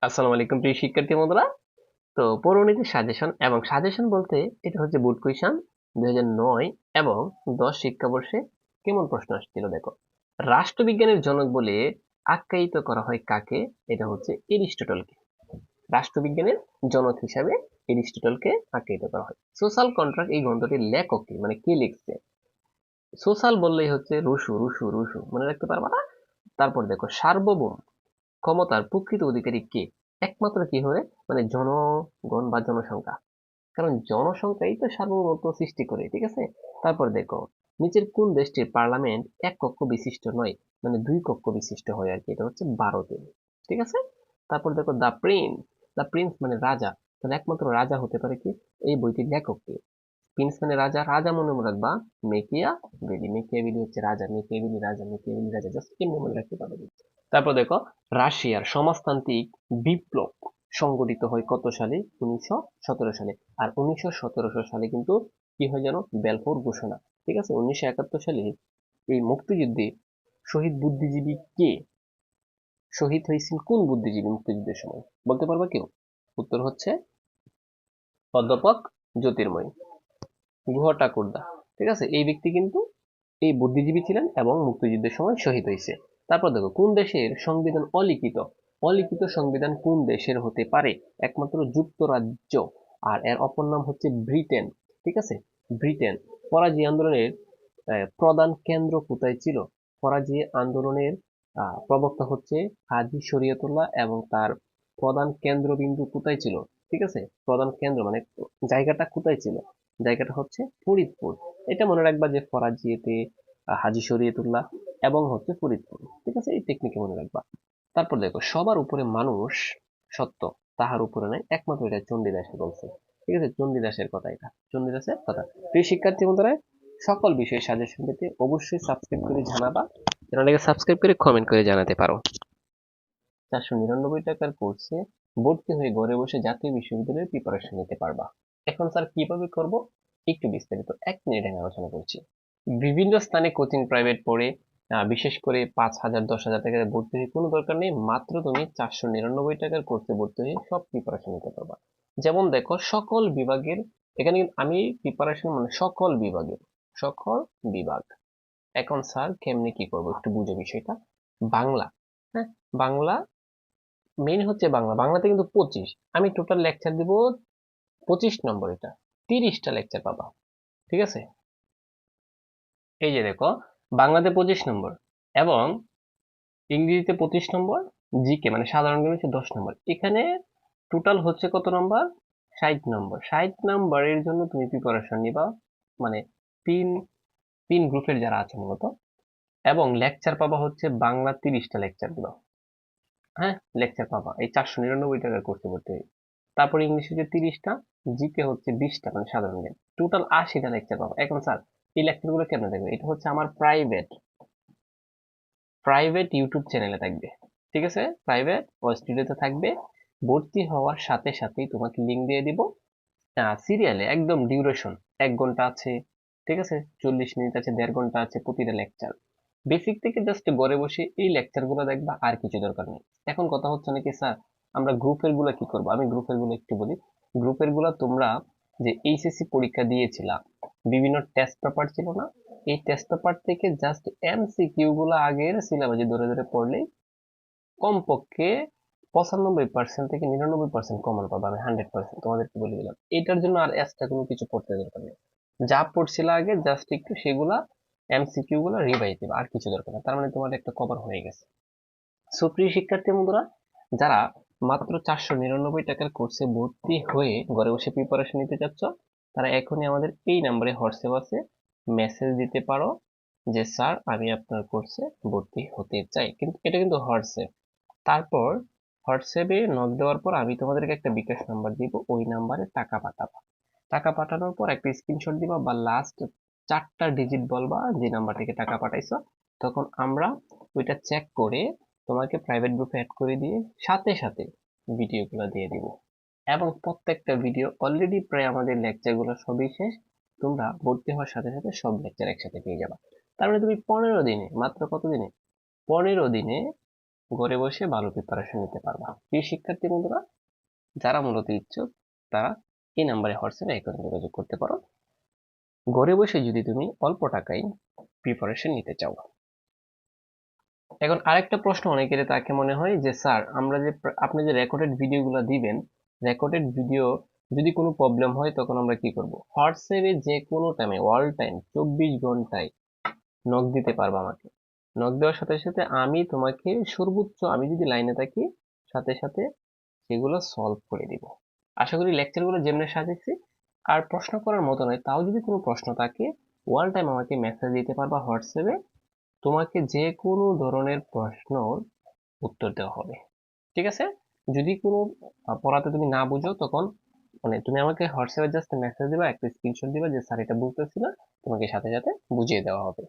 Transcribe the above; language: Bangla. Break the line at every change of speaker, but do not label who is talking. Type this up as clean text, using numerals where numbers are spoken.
আসসালামু আলাইকুম প্রিয় শিক্ষার্থী বন্ধুরা। তো পৌরনীতি সাজেশন এবং সাজেশন বলতে এটা হচ্ছে বোর্ড কুইশন 2009 এবং 10 শিক্ষাবর্ষে কেমন প্রশ্ন আসছিল দেখো। রাষ্ট্রবিজ্ঞানের জনক বলে আখ্যায়িত করা হয় কাকে? এটা হচ্ছে এরিস্টটলকে। রাষ্ট্রবিজ্ঞানের জনক হিসাবে এরিস্টটলকে আখ্যায়িত করা হয়। সোশ্যাল কন্ট্রাক্ট এই গ্রন্থটির লেখক কে, মানে কে লিখছে? সোশ্যাল বললেই হচ্ছে রুশু রুশু রুশু, মনে রাখতে পারবা না? তারপর দেখো সার্বভৌম ক্ষমতার প্রকৃত অধিকারী কে? একমাত্র কি হবে, মানে জনগণ বা জনসংখ্যা, কারণ জনসংখ্যাই তো সার্বভৌমত্ব সৃষ্টি করে, ঠিক আছে। তারপর দেখো নিচের কোন দেশটির পার্লামেন্ট এক কক্ষ বিশিষ্ট নয়, মানে দুই কক্ষ বিশিষ্ট হয় আর কি, এটা হচ্ছে ভারতে, ঠিক আছে। তারপর দেখো দ্য প্রিন্স মানে রাজা, তাহলে একমাত্র রাজা হতে পারে কি? এই বইটির লেখক কে? প্রিন্স মানে রাজা, রাজা মনে রাখবা মেকিয়া বেলি, মেকিয়া বেলি হচ্ছে রাজা, মেকিয়া বেলি রাজা, মেকিয়া বেলি রাজা, জাস্ট এমনি মনে রাখতে পারবে। তারপর দেখো রাশিয়ার সমাজতান্ত্রিক বিপ্লব সংগঠিত হয় কত সালে? 1917 সালে। আর 1917 সালে কিন্তু কি হয় জানো? বেলফোর ঘোষণা, ঠিক আছে। 1971 সালে এই মুক্তিযুদ্ধে শহীদ বুদ্ধিজীবী কে? শহীদ হয়েছেন কোন বুদ্ধিজীবী মুক্তিযুদ্ধের সময়? বলতে পারবা কেউ? উত্তর হচ্ছে অধ্যাপক জ্যোতির্ময় গুহ ঠাকুরদা, ঠিক আছে। এই ব্যক্তি কিন্তু এই বুদ্ধিজীবী ছিলেন এবং মুক্তিযুদ্ধের সময় শহীদ হয়েছে। তারপর দেখো কোন দেশের সংবিধান অলিখিত? অলিখিত সংবিধান কোন দেশের হতে পারে? একমাত্র যুক্তরাজ্য। আর এর অপর নাম হচ্ছে ব্রিটেন, ঠিক আছে। ব্রিটেন। ফরাজি আন্দোলনের প্রধান কেন্দ্র কোথায় ছিল? ফরাজি আন্দোলনের প্রবক্তা হচ্ছে হাজী শরীয়তুল্লাহ এবং তার প্রধান কেন্দ্রবিন্দু কোথায় ছিল? ঠিক আছে, প্রধান কেন্দ্র মানে জায়গাটা কোথায় ছিল? জায়গাটা হচ্ছে ফরিদপুর। এটা মনে রাখবা যে ফরাজিয়াতে হাজী শরীয়তুল্লাহ এবং হচ্ছে ফরিদপুর, ঠিক আছে, এই টেকনিকে মনে রাখবা। তারপর দেখো সবার উপরে মানুষ সত্য, তাহার উপরে নাই, একমাত্র এটা চণ্ডীদাসে বলছে, ঠিক আছে। চণ্ডীদাসের কথা, এটা চণ্ডীদাসের কথা। প্রিয় শিক্ষার্থী বন্ধুরা, সকল বিষয়ে সাজেশন পেতে অবশ্যই সাবস্ক্রাইব করে জানাবা। চ্যানেলটাকে সাবস্ক্রাইব করে কমেন্ট করে জানাতে পারো। 499 টাকার কোর্সে ভর্তি হয়ে ঘরে বসে জাতীয় বিশ্ববিদ্যালয়ের প্রিপারেশন নিতে পারবা। এখন স্যার কিভাবে করব, একটু বিস্তারিত 1 মিনিটে আমি আলোচনা করছি। বিভিন্ন স্থানে কোচিং প্রাইভেট পড়ে বিশেষ করে 5,000 10,000 টাকা দিয়ে ভর্তি হয়ে কোনো দরকার নেই, মাত্র তুমি 499 টাকার কোর্সে ভর্তি হয়ে সব প্রিপারেশন নিতে পারবা। যেমন দেখো সকল বিভাগের, এখানে কিন্তু আমি প্রিপারেশন মানে সকল বিভাগের, সকল বিভাগ। এখন স্যার কেমনে কি করবো একটু বুঝে বিষয়টা। বাংলা, হ্যাঁ, বাংলা মেইন হচ্ছে বাংলা। বাংলাতে কিন্তু 25, আমি টোটাল লেকচার দিব 25 নম্বর, এটা 30টা লেকচার পাবা, ঠিক আছে। এই যে দেখো বাংলাতে 25 নম্বর এবং ইংরেজিতে 25 নম্বর, জিকে মানে সাধারণ জ্ঞান হচ্ছে 10 নম্বর। এখানে টোটাল হচ্ছে কত নম্বর? 60 নম্বর। 60 নম্বরের জন্য তুমি প্রিপারেশন নিবা, মানে তিন তিন গ্রুপের যারা আছে মূলত, এবং লেকচার পাবা হচ্ছে বাংলা 30টা লেকচার গুলো, হ্যাঁ, লেকচার পাবা এই 499 টাকার কোর্সে ভর্তি হয়ে। তারপর ইংলিশ হচ্ছে 30টা, জিকে হচ্ছে 20টা মানে সাধারণ জ্ঞান, টোটাল 80টা লেকচার পাবা। এখন স্যার এই লেকচার গুলো কেমনে দেখবে? এটা হচ্ছে আমার প্রাইভেট প্রাইভেট ইউটিউব চ্যানেলে থাকবে, ঠিক আছে, প্রাইভেট ও স্টুডিওতে থাকবে। ভর্তি হওয়ার সাথে সাথেই তোমাকে লিঙ্ক দিয়ে দিব সিরিয়ালে, একদম ডিউরেশন 1 ঘন্টা আছে, ঠিক আছে, 40 মিনিট আছে, 1.5 ঘন্টা আছে প্রতিটা লেকচার। বেসিক থেকে জাস্ট ঘরে বসে এই লেকচার গুলো দেখবা, আর কিছু দরকার নেই। এখন কথা হচ্ছে নাকি স্যার আমরা গ্রুপের গুলো কি করবো? আমি গ্রুপের গুলো একটু বলি। গ্রুপের গুলো তোমরা যে এইচএসসি পরীক্ষা দিয়েছিলা, বিভিন্ন টেস্ট পেপার ছিল না? এই টেস্ট পেপার থেকে জাস্ট এমসিকিউ গুলো আগের সিলেবাসে ধরে ধরে পড়লেই কমপক্ষে 95% থেকে 99% কমন পাবে। আমি 100% তোমাদেরকে বলে দিলাম। এটার জন্য আর এক্সট্রা কোনো কিছু পড়তে দরকার নেই। যা পড়ছিল আগে জাস্ট একটু সেগুলা এমসিকিউ গুলো রিভাইজ দিবা, আর কিছু দরকার নেই। তার মানে তোমার একটা কভার হয়ে গেছে। সুপ্রিয় শিক্ষার্থী বন্ধুরা, যারা মাত্র 499 টাকার কোর্সে ভর্তি হয়ে ঘরে বসে প্রিপারেশন নিতে চাচ্ছ, তারা এখনই আমাদের এই নাম্বারে হোয়াটসঅ্যাপ আছে, মেসেজ দিতে পারো যে স্যার আমি আপনার কোর্সে ভর্তি হতে চাই। কিন্তু এটা কিন্তু হোয়াটসঅ্যাপ। তারপর হোয়াটসঅ্যাপে নক দেওয়ার পর আমি তোমাদেরকে একটা বিকাশ নাম্বার দিব, ওই নাম্বারে টাকা পাঠাবা। টাকা পাঠানোর পর একটা স্ক্রিনশট দিবা বা লাস্ট 4টা ডিজিট বলবা যে নাম্বার থেকে টাকা পাঠাইছো। তখন আমরা ওইটা চেক করে তোমাকে প্রাইভেট গ্রুপে অ্যাড করে দিয়ে সাথে সাথে ভিডিওগুলো দিয়ে দিব। এবং প্রত্যেকটা ভিডিও অলরেডি প্রায় আমাদের লেকচারগুলো সবই শেষ, তোমরা ভর্তি হওয়ার সাথে সাথে সব লেকচার একসাথে পেয়ে যাবা। তার মানে তুমি 15 দিনে, মাত্র কত দিনে? 15 দিনে ঘরে বসে ভালো প্রিপারেশন নিতে পারবা। প্রিয় শিক্ষার্থী বন্ধুরা, যারা মূলত ইচ্ছুক তারা এই নাম্বারে হোয়াটসঅ্যাপে এখন যোগাযোগ করতে পারো, ঘরে বসে যদি তুমি অল্প টাকায় প্রিপারেশন নিতে চাও। এখন আরেকটা প্রশ্ন অনেকের তাকে মনে হয় যে স্যার, আমরা যে আপনি যে রেকর্ডেড ভিডিওগুলো দিবেন, রেকর্ডেড ভিডিও যদি কোনো প্রবলেম হয় তখন আমরা কি করব? হোয়াটসঅ্যাপে যে কোনো টাইমে, অল টাইম 24 ঘন্টায় নক দিতে পারবো আমাকে। নক দেওয়ার সাথে সাথে আমি তোমাকে সর্বোচ্চ, আমি যদি লাইনে থাকি, সাথে সাথে সেগুলো সলভ করে দিব। আশা করি লেকচারগুলো যেমনি সাজেছি আর প্রশ্ন করার মতো নয়, তাও যদি কোনো প্রশ্ন থাকে অল টাইম আমাকে মেসেজ দিতে পারবা হোয়াটসঅ্যাপে, তোমাকে যে কোনো ধরনের প্রশ্নর উত্তর দেওয়া হবে। ঠিক আছে? যদি কোনো পড়াতে তুমি না বুঝো তখন মানে তুমি আমাকে হোয়াটসঅ্যাপে জাস্ট মেসেজ দিবা, একটা স্ক্রিনশট দিবা যে স্যার এটা বুঝতেছি না, তোমাকে সাথে সাথে বুঝিয়ে দেওয়া হবে।